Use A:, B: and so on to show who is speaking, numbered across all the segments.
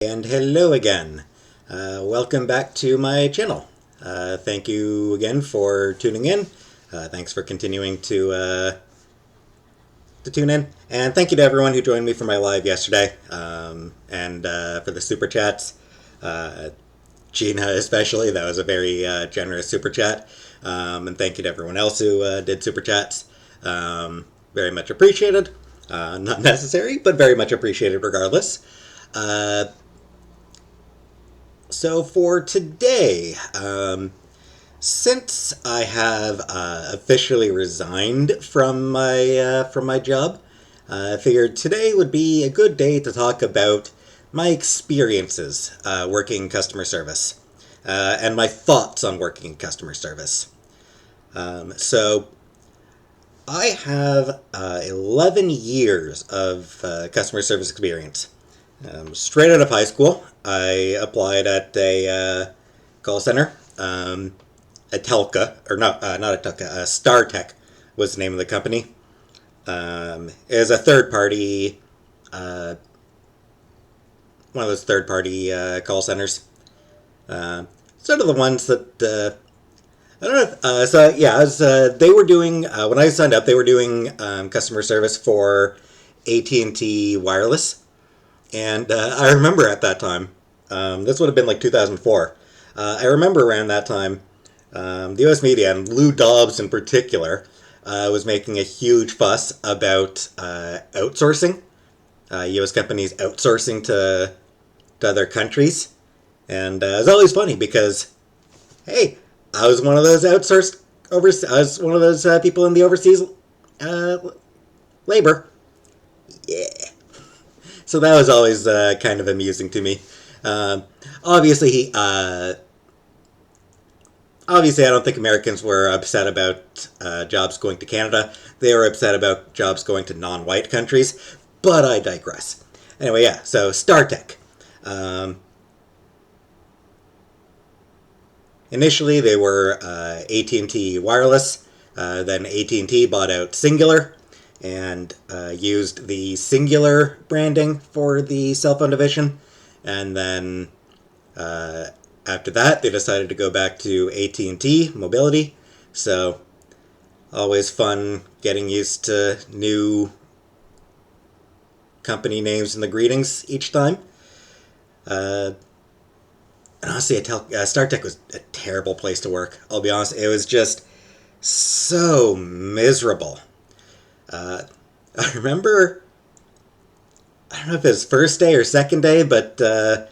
A: And hello again. Welcome back to my channel. Thank you again for tuning in. Thanks for continuing to tune in. And thank you to everyone who joined me for my live yesterday and for the super chats. Gina especially, that was a very generous super chat. And thank you to everyone else who did super chats. Very much appreciated. Not necessary, but very much appreciated regardless. So for today, since I have officially resigned from my job, I figured today would be a good day to talk about my experiences working customer service and my thoughts on working customer service. So I have 11 years of customer service experience. Straight out of high school, I applied at a call center. A Telca, or not a Telca, StarTech was the name of the company. It is a third party, one of those third party call centers. Sort of the ones that I don't know. So yeah, they were doing when I signed up, they were doing customer service for AT&T Wireless, and I remember at that time, this would have been like 2004. I remember around that time, the U.S. media and Lou Dobbs in particular was making a huge fuss about outsourcing, U.S. companies outsourcing to other countries, and it was always funny because, hey, I was one of those outsourced I was one of those people in the overseas uh, labor. Yeah. So that was always kind of amusing to me. Um, obviously, obviously, I don't think Americans were upset about jobs going to Canada. They were upset about jobs going to non-white countries. But I digress. Anyway, yeah. So StarTech. Um, Initially, they were AT&T Wireless. Then AT&T bought out Singular and used the Singular branding for the cell phone division. And then after that, they decided to go back to AT&T Mobility. So always fun getting used to new company names in the greetings each time. And honestly, StarTech was a terrible place to work. I'll be honest, it was just so miserable. I remember, I don't know if it was first day or second day, but the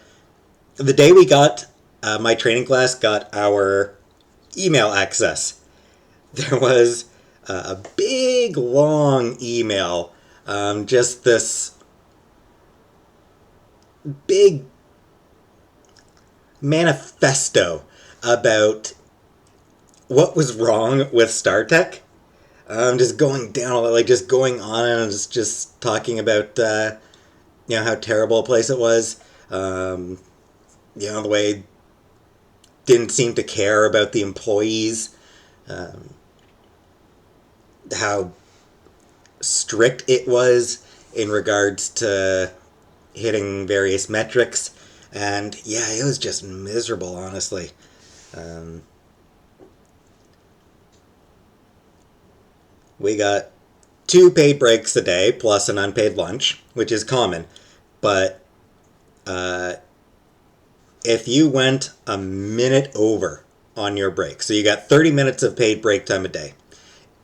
A: day we got, my training class got our email access. There was a big, long email, just this big manifesto about what was wrong with StarTech. Just going down, like just going on and just talking about how terrible a place it was. The way it didn't seem to care about the employees. Um, how strict it was in regards to hitting various metrics. And yeah, it was just miserable, honestly. Um, we got 2 paid breaks a day plus an unpaid lunch, which is common. But uh, if you went a minute over on your break, so you got 30 minutes of paid break time a day.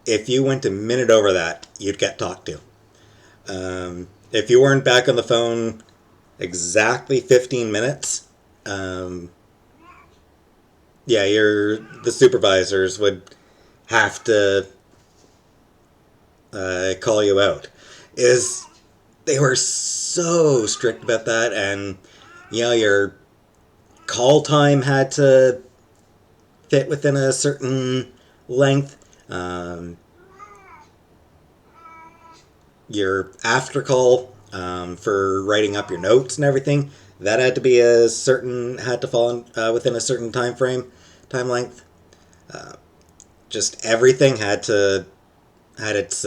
A: If you went a minute over that, you'd get talked to. If you weren't back on the phone exactly 15 minutes, um, yeah, the supervisors would have to call you out. Is They were so strict about that, and your call time had to fit within a certain length. Your after call for writing up your notes and everything, that had to be had to fall within a certain time length. Just everything had its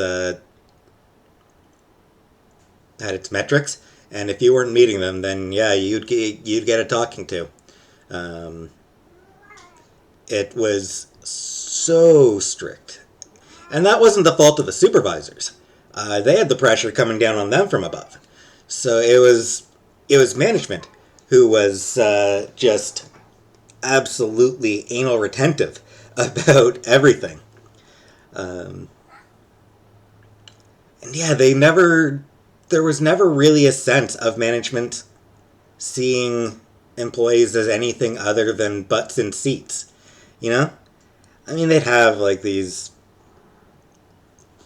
A: had its metrics, And if you weren't meeting them, then yeah, you'd get a talking to. Um, it was so strict, and that wasn't the fault of the supervisors. They had the pressure coming down on them from above. So it was management who was just absolutely anal retentive about everything. Um, and yeah, there was never really a sense of management seeing employees as anything other than butts in seats. You know? I mean, they'd have like these,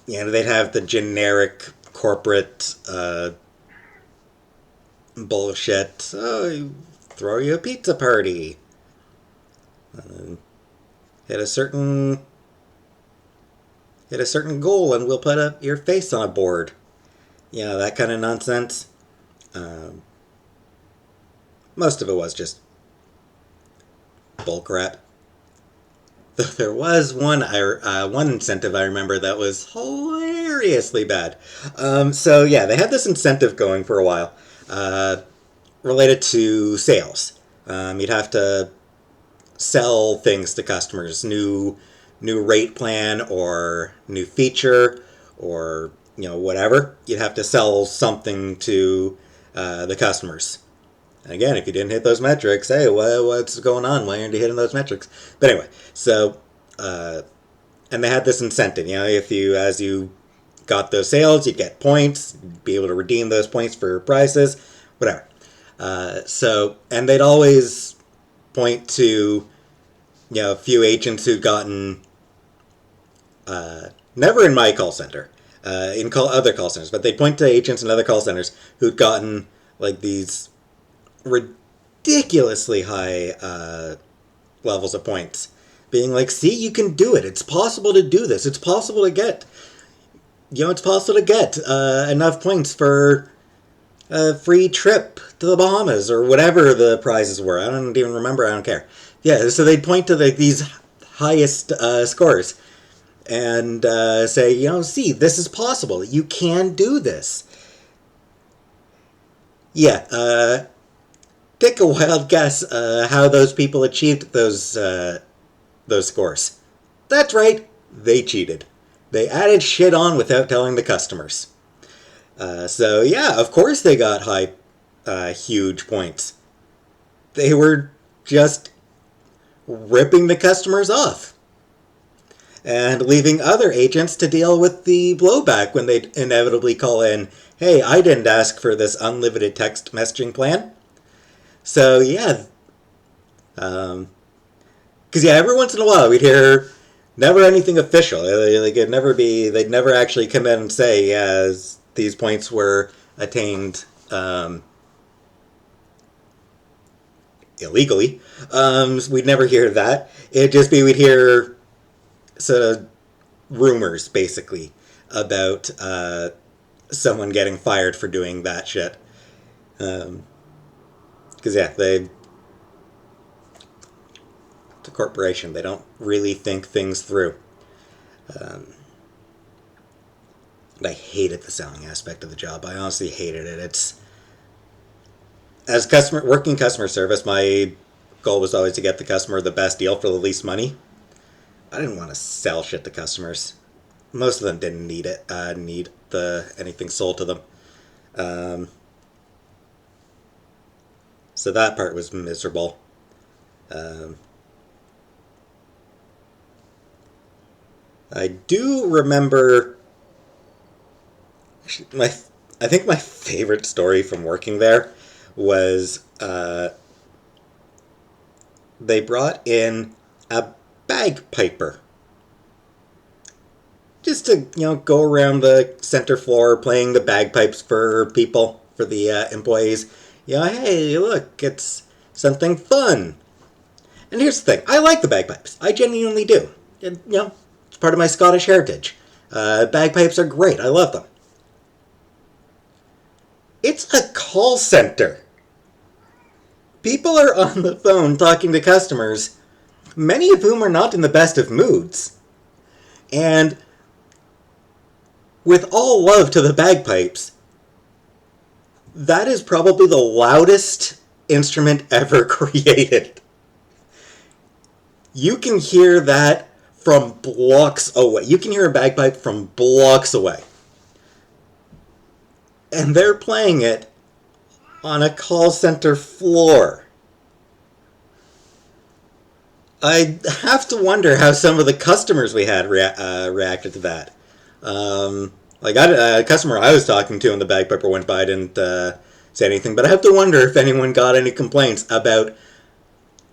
A: they'd have the generic corporate bullshit. Oh, throw you a pizza party. Uh, hit a certain hit a certain goal, and we'll put up your face on a board. That kind of nonsense. Um, Most of it was just bullcrap. There was one incentive I remember that was hilariously bad. So yeah, they had this incentive going for a while, related to sales. You'd have to sell things to customers, new rate plan or new feature or whatever. You'd have to sell something to the customers. And again, if you didn't hit those metrics, hey, what's going on? Why aren't you hitting those metrics? But anyway, so and they had this incentive. If you as you got those sales, you'd get points, be able to redeem those points for prizes, whatever. And they'd always point to a few agents who'd gotten never in my call center, other call centers, but they'd point to agents in other call centers who'd gotten like these ridiculously high levels of points, being like, see, you can do it. It's possible to do this. It's possible to get enough points for a free trip to the Bahamas or whatever the prizes were. I don't even remember. I don't care. Yeah, so they'd point to these highest scores and say, see, this is possible. You can do this. Yeah, take a wild guess how those people achieved those scores. That's right, they cheated. They added shit on without telling the customers. So yeah, of course they got huge points. They were just ripping the customers off and leaving other agents to deal with the blowback when they inevitably call in, hey, I didn't ask for this unlimited text messaging plan. So yeah, because every once in a while we'd hear never anything official. They'd never actually come in and say, yeah, these points were attained illegally. We'd never hear that. It'd just be we'd hear sort of rumors, basically, about someone getting fired for doing that shit. Because it's a corporation. They don't really think things through. And I hated the selling aspect of the job. I honestly hated it. As working customer service, my goal was always to get the customer the best deal for the least money. I didn't want to sell shit to customers. Most of them didn't need anything sold to them. So that part was miserable. I do remember I think my favorite story from working there was they brought in a bagpiper just to go around the center floor playing the bagpipes for the employees. Hey, look, it's something fun. And here's the thing, I like the bagpipes. I genuinely do. It's part of my Scottish heritage. Bagpipes are great. I love them. It's a call center. People are on the phone talking to customers, many of whom are not in the best of moods. And with all love to the bagpipes, That is probably the loudest instrument ever created. You can hear that from blocks away. You can hear a bagpipe from blocks away. And they're playing it on a call center floor. I have to wonder how some of the customers we had reacted to that. Like a customer I was talking to, and the bagpiper went by, didn't say anything. But I have to wonder if anyone got any complaints about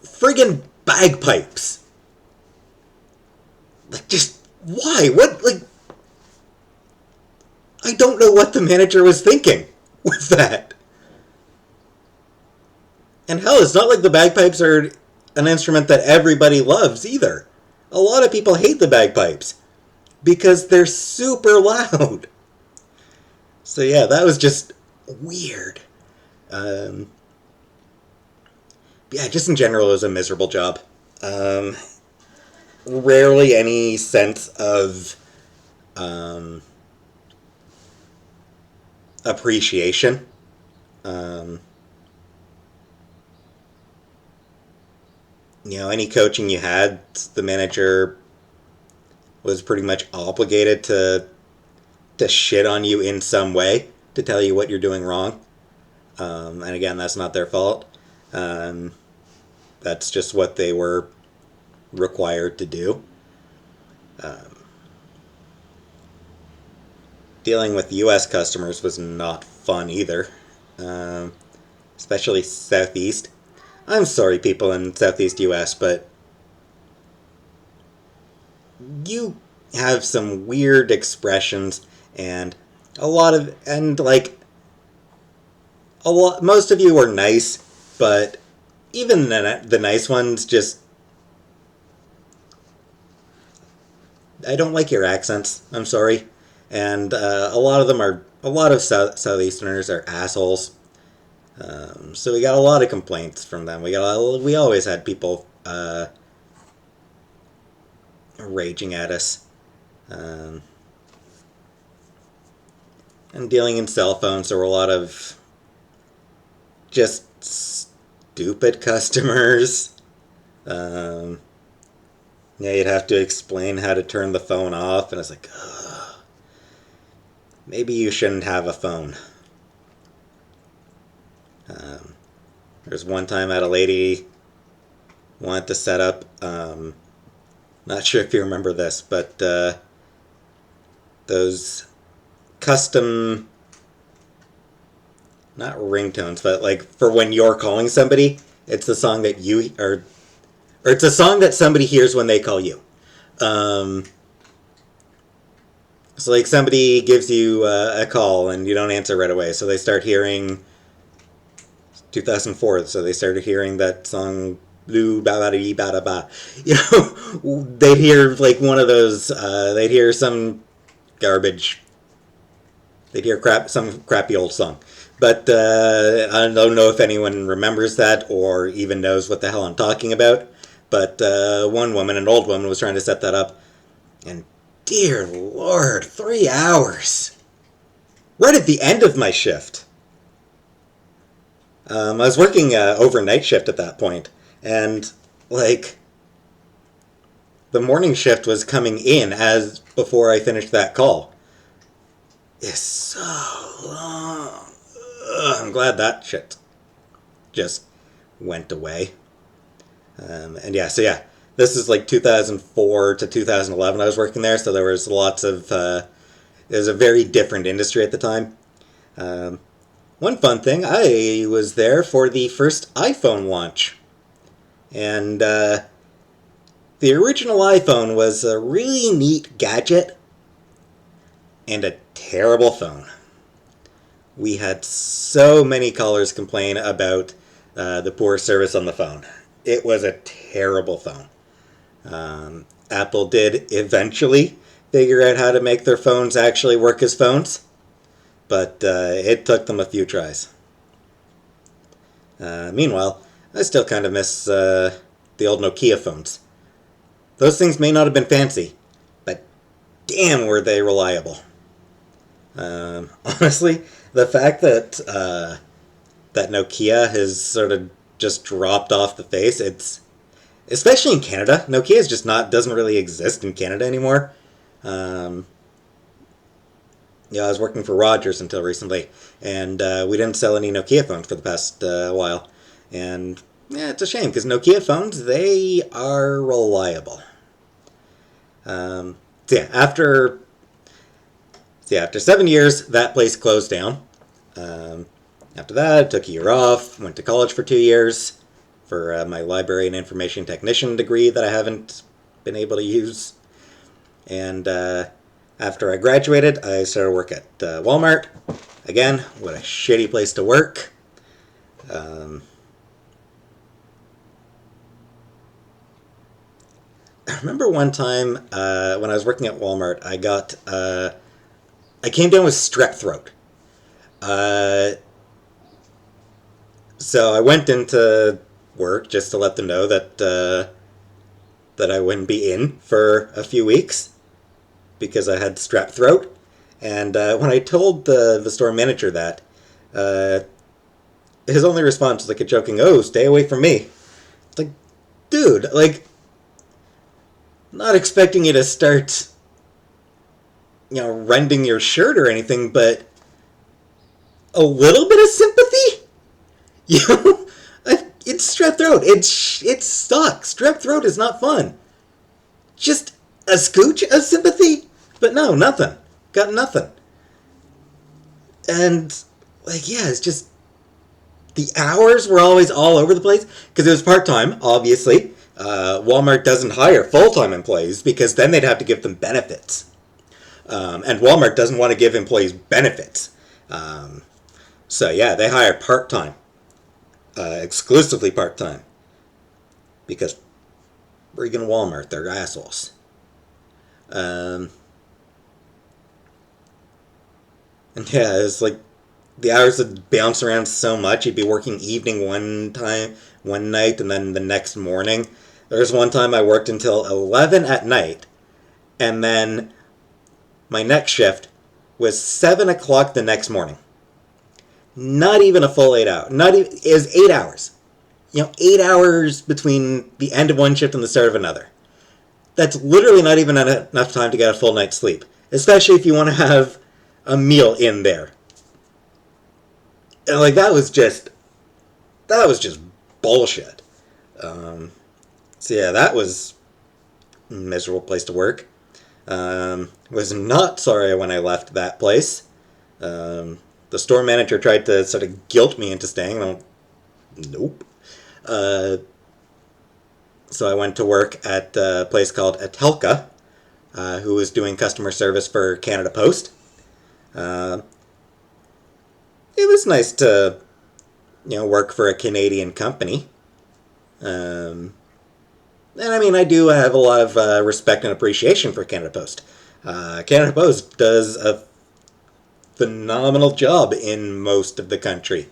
A: friggin' bagpipes. Like, just why? What? Like, I don't know what the manager was thinking with that. And hell, it's not like the bagpipes are an instrument that everybody loves either. A lot of people hate the bagpipes because they're super loud. So yeah, that was just weird. Yeah, just in general, it was a miserable job. Rarely any sense of appreciation. Any coaching you had, the manager was pretty much obligated to shit on you in some way, to tell you what you're doing wrong. And again, that's not their fault. That's just what they were required to do. Dealing with U.S. customers was not fun either, especially Southeast. I'm sorry, people in Southeast U.S., but you have some weird expressions, and most of you are nice, but even the nice ones just, I don't like your accents. I'm sorry. And a lot of Southeasterners are assholes. So we got a lot of complaints from them. We always had people raging at us. And dealing in cell phones, there were a lot of just stupid customers. Yeah, you'd have to explain how to turn the phone off, and it's like, ugh, maybe you shouldn't have a phone. There's one time I had a lady wanted to set up, not sure if you remember this, but those custom, not ringtones, but like for when you're calling somebody, it's the song that you, or it's a song that somebody hears when they call you. So like somebody gives you a call and you don't answer right away, so they start hearing 2004, so they started hearing that song, blue ba ba dee ba da ba. They'd hear like one of those. They'd hear some garbage. They'd hear some crappy old song. But I don't know if anyone remembers that or even knows what the hell I'm talking about. But one woman, an old woman, was trying to set that up, and dear Lord, 3 hours, right at the end of my shift. I was working overnight shift at that point, and like the morning shift was coming in as before I finished that call. It's so long. I'm glad that shit just went away. And yeah, so yeah, this is like 2004 to 2011 I was working there, so there was lots of, it was a very different industry at the time. One fun thing, I was there for the first iPhone launch. And the original iPhone was a really neat gadget and a terrible phone. We had so many callers complain about the poor service on the phone. It was a terrible phone. Apple did eventually figure out how to make their phones actually work as phones, but it took them a few tries. Meanwhile, I still kind of miss the old Nokia phones. Those things may not have been fancy, but damn were they reliable. Honestly, The fact that that Nokia has sort of just dropped off the face. It's especially in Canada. Nokia is just not doesn't really exist in Canada anymore. Um, yeah, I was working for Rogers until recently, and we didn't sell any Nokia phones for the past while. And yeah, it's a shame because Nokia phones they are reliable. Um, so yeah, after 7 years, that place closed down. Um, After that, I took a year off, went to college for 2 years for my library and information technician degree that I haven't been able to use. And after I graduated, I started work at Walmart. Again, what a shitty place to work. Um, I remember one time when I was working at Walmart, I came down with strep throat. Uh, so I went into work just to let them know that I wouldn't be in for a few weeks because I had strep throat. And when I told the store manager that, uh, his only response was like a joking, "Oh, stay away from me." It's like, dude, like, not expecting you to start, rending your shirt or anything, but a little bit of sympathy? You know, it's strep throat. It sucks. Strep throat is not fun. Just a scooch of sympathy, but no, nothing. Got nothing. And like, yeah, it's just the hours were always all over the place because it was part time. Obviously, Walmart doesn't hire full time employees because then they'd have to give them benefits, and Walmart doesn't want to give employees benefits. So yeah, they hire part time, exclusively part time, because friggin' Walmart, they're assholes. Um, and yeah, it's like the hours would bounce around so much. You'd be working evening one night, and then the next morning. There was one time I worked until 11 at night, and then my next shift was 7 o'clock the next morning. Not even a full 8 hours. Not even, it was 8 hours. 8 hours between the end of one shift and the start of another. That's literally not even enough time to get a full night's sleep, especially if you want to have a meal in there. And like that was just bullshit. So yeah, that was a miserable place to work. Was not sorry when I left that place. The store manager tried to sort of guilt me into staying. And nope. So I went to work at a place called Atelka, who was doing customer service for Canada Post. Uh, it was nice to, work for a Canadian company. And I mean, I do have a lot of respect and appreciation for Canada Post. Canada Post does a phenomenal job in most of the country.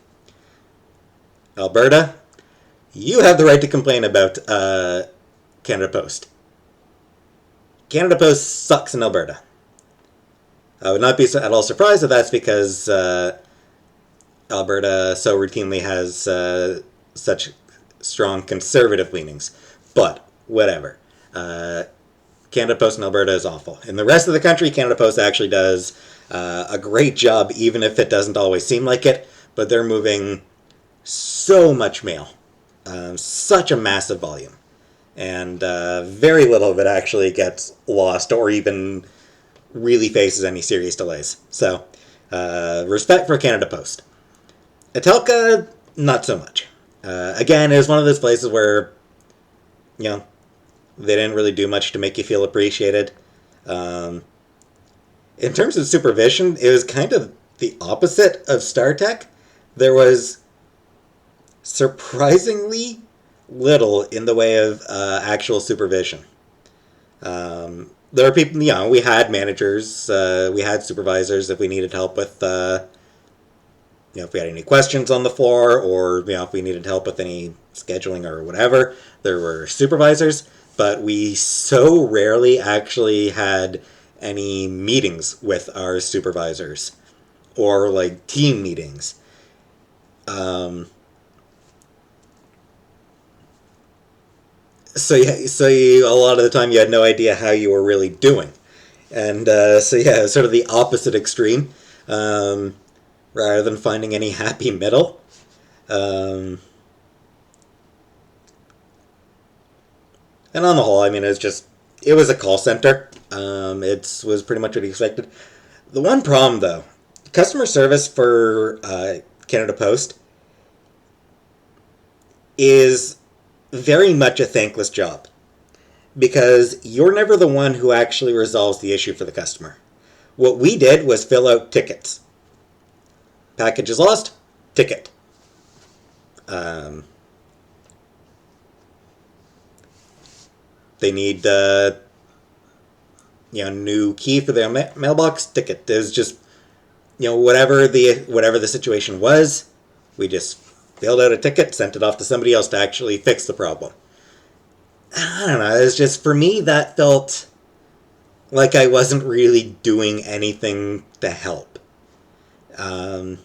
A: Alberta, you have the right to complain about Canada Post. Canada Post sucks in Alberta. I would not be at all surprised if that's because Alberta so routinely has such strong conservative leanings. But whatever. Canada Post in Alberta is awful. In the rest of the country, Canada Post actually does a great job, even if it doesn't always seem like it. But they're moving so much mail, such a massive volume, and very little of it actually gets lost or even really faces any serious delays. So, respect for Canada Post. Atelka, not so much. Again, it was one of those places where, they didn't really do much to make you feel appreciated. In terms of supervision, it was kind of the opposite of StarTech. There was surprisingly little in the way of actual supervision. There were people, we had managers, we had supervisors if we needed help with, if we had any questions on the floor, or, if we needed help with any scheduling or whatever, there were supervisors, but we so rarely actually had any meetings with our supervisors, or like team meetings. Um, a lot of the time you had no idea how you were really doing, and sort of the opposite extreme. Um, Rather than finding any happy middle. Um, and on the whole, I mean, it was a call center. It was pretty much what you expected. The one problem, though, customer service for Canada Post is very much a thankless job because you're never the one who actually resolves the issue for the customer. What we did was fill out tickets. Package is lost, ticket. Um, they need new key for their mailbox, ticket. There's just whatever the situation was, we just filled out a ticket, sent it off to somebody else to actually fix the problem. I don't know. It's just, for me, that felt like I wasn't really doing anything to help. Um,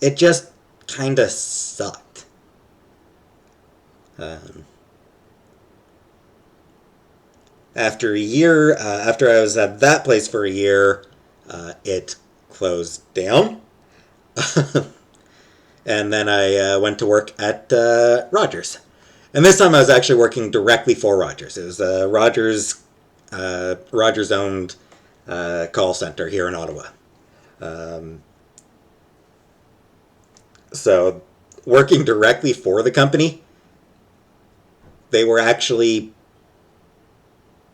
A: it just kind of sucked. Um, After a year, after I was at that place for a year, it closed down. And then I went to work at Rogers. And this time I was actually working directly for Rogers. It was Rogers owned call center here in Ottawa. Um, so working directly for the company, they were actually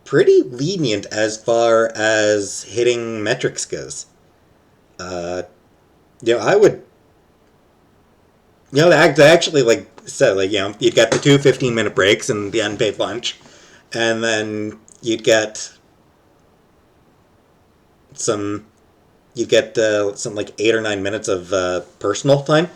A: pretty lenient as far as hitting metrics goes. Uh, I would, they actually like said, like, you'd get the two 15-minute breaks and the unpaid lunch, and then some, some like 8 or 9 minutes of personal time.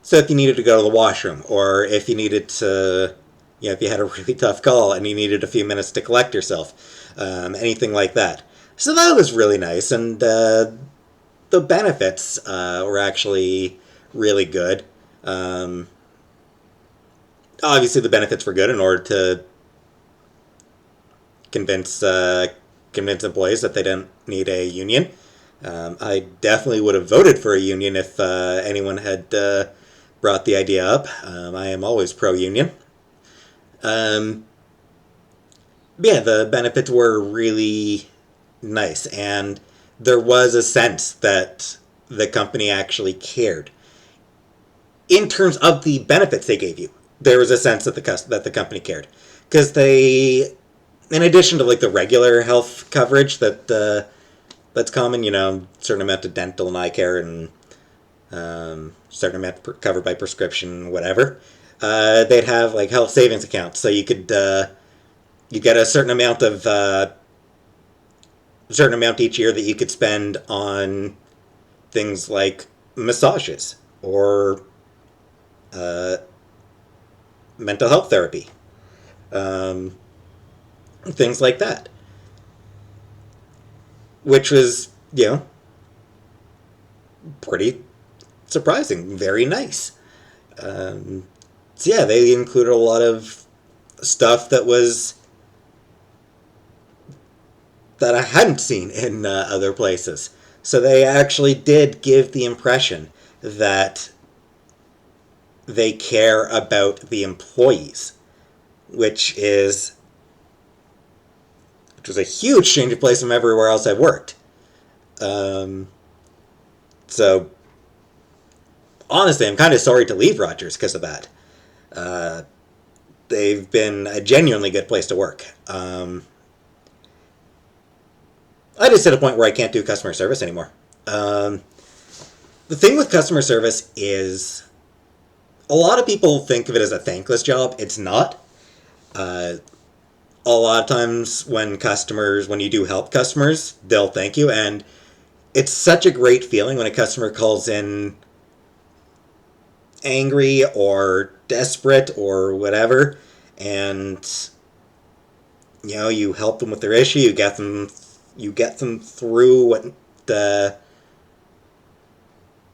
A: So if you needed to go to the washroom, or if you needed to, if you had a really tough call and you needed a few minutes to collect yourself, anything like that. So that was really nice, and the benefits were actually really good. Um, Obviously, the benefits were good in order to convince convince employees that they didn't need a union. I definitely would have voted for a union if anyone had brought the idea up. I am always pro-union. Um, yeah, the benefits were really nice, and there was a sense that the company actually cared in terms of the benefits they gave you. There was a sense that the company cared, because they, in addition to like the regular health coverage that's common, certain amount of dental and eye care, and certain amount covered by prescription, whatever. They'd have like health savings accounts, so you get a certain amount each year that you could spend on things like massages or uh, mental health therapy, um, things like that, which was pretty surprising, very nice. So yeah, they included a lot of stuff that I hadn't seen in other places. So they actually did give the impression that they care about the employees, which was a huge change of place from everywhere else I've worked. Um, so honestly, I'm kind of sorry to leave Rogers because of that. Uh, they've been a genuinely good place to work. I just hit a point where I can't do customer service anymore. The thing with customer service is a lot of people think of it as a thankless job. It's not. Uh, a lot of times when you do help customers, they'll thank you, and it's such a great feeling when a customer calls in angry or desperate or whatever, and you help them with their issue, you get them through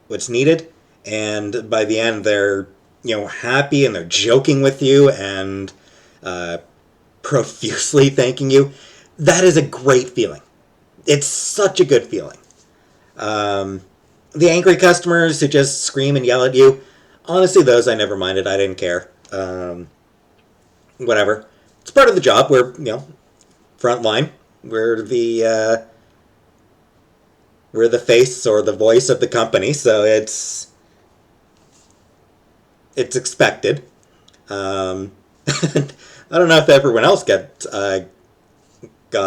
A: what's needed, and by the end they're happy and they're joking with you and uh, profusely thanking you. That is a great feeling. It's such a good feeling. Um, the angry customers who just scream and yell at you, honestly, those I never minded. I didn't care. Whatever. It's part of the job. We're front line. We're the face or the voice of the company, so it's expected. Um, I don't know if everyone else got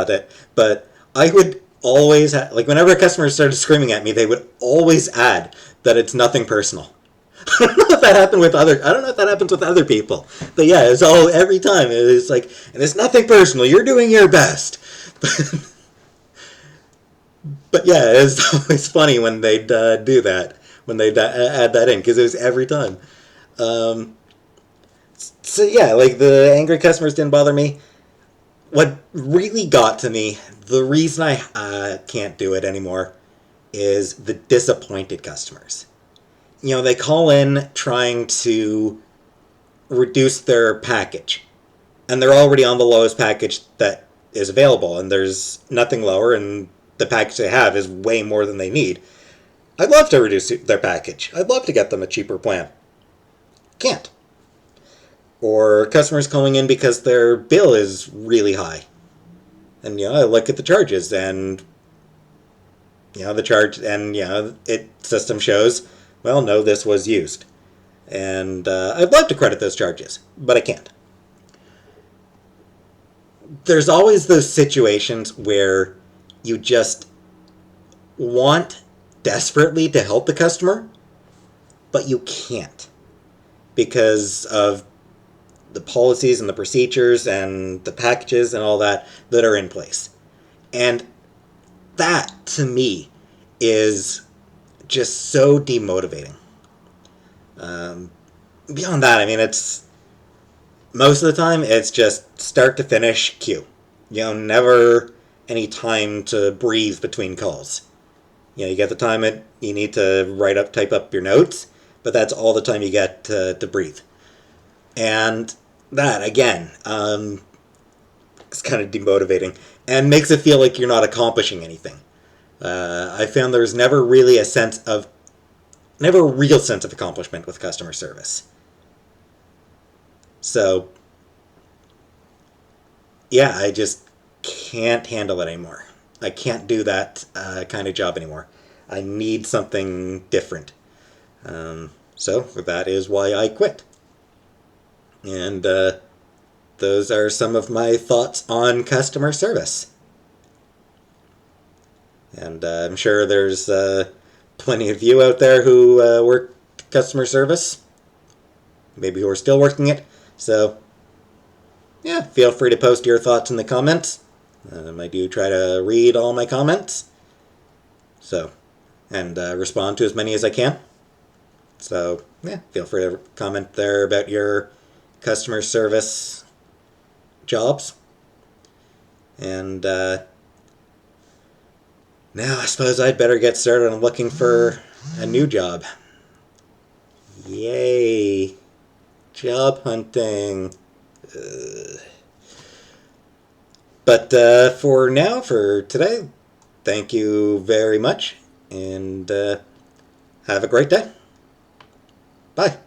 A: it, but I would always like whenever a customer started screaming at me, they would always add that it's nothing personal. I don't know if that happened with other. I don't know if that happens with other people, but yeah, it's all every time. It's like, and it's nothing personal. You're doing your best. But yeah, it's always funny when they'd do that, when they'd add that in, because it was every time. Um, so yeah, like the angry customers didn't bother me. What really got to me, the reason I can't do it anymore, is the disappointed customers. They call in trying to reduce their package, and they're already on the lowest package that is available, and there's nothing lower, and the package they have is way more than they need. I'd love to reduce their package. I'd love to get them a cheaper plan. Can't. Or customers calling in because their bill is really high. And I look at the charges, and the charge, and it system shows, well, no, this was used. And I'd love to credit those charges, but I can't. There's always those situations where you just want desperately to help the customer, but you can't because of the policies and the procedures and the packages and all that are in place. And that, to me, is just so demotivating. Um, Beyond that, I mean, it's most of the time it's just start to finish queue. Never any time to breathe between calls. You get the time you need to type up your notes, but that's all the time you get to breathe. And that, again, it's kind of demotivating and makes it feel like you're not accomplishing anything. I found there's never a real sense of accomplishment with customer service. So, yeah, I just can't handle it anymore. I can't do that kind of job anymore. I need something different. So that is why I quit. And those are some of my thoughts on customer service. And I'm sure there's plenty of you out there who work customer service, maybe who are still working it. So, yeah, feel free to post your thoughts in the comments. I do try to read all my comments. So, and respond to as many as I can. So, yeah, feel free to comment there about your customer service jobs. And now I suppose I'd better get started on looking for a new job. Yay! Job hunting. But for now, for today, thank you very much, and have a great day. Bye.